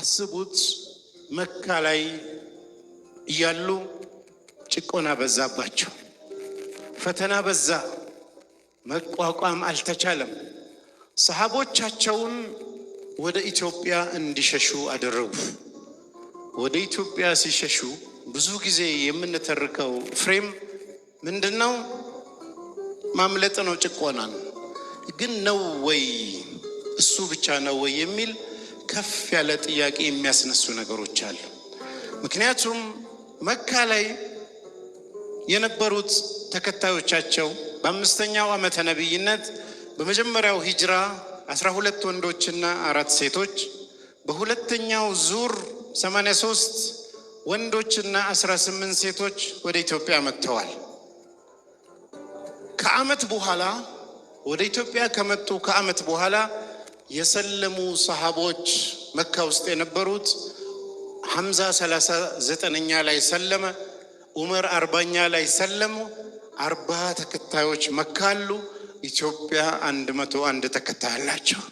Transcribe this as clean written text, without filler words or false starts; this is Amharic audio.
አስቡት መካ ላይ እያሉ ጭቆና በዛባቸው፣ ፈተና በዛ፣ መቋቋም አልተቻለም። ሰሃቦቻቸውን ወደ ኢትዮጵያ እንዲሸሹ አደረጉ። ወደ ኢትዮጵያ ሲሸሹ ብዙ ጊዜ የምንተርከው ፍሬም ምንድነው? ማምለጥ ነው፣ ጭቆና ነው። ግን ነው ወይ እሱ ብቻ ነው ወይ የሚል ከፍ ያለ ጥያቄ የሚያስነሱ ነገሮች አሉ። ምክንያቱም መካ ላይ የነበሩት ተከታዮቻቸው በአምስተኛው ዓመተ ነብይነት በመጀመሪያው ሂጅራ 12 ወንዶችና 4 ሴቶች፣ በሁለተኛው ዙር 83 ወንዶችና 18 ሴቶች ወደ ኢትዮጵያ መጥተዋል። ከዓመት በኋላ ወደ ኢትዮጵያ ከመጡ ከዓመት በኋላ የሰለሙ ሰሃቦች መካ ውስጥ የነበሩት ሐምዛ 39ኛ ላይ ሰለመ፣ ዑመር 40ኛ ላይ ሰለሙ። 40 ተከታዮች መካ አሉ። ኢትዮጵያ 101 ተከታይ አላቸው።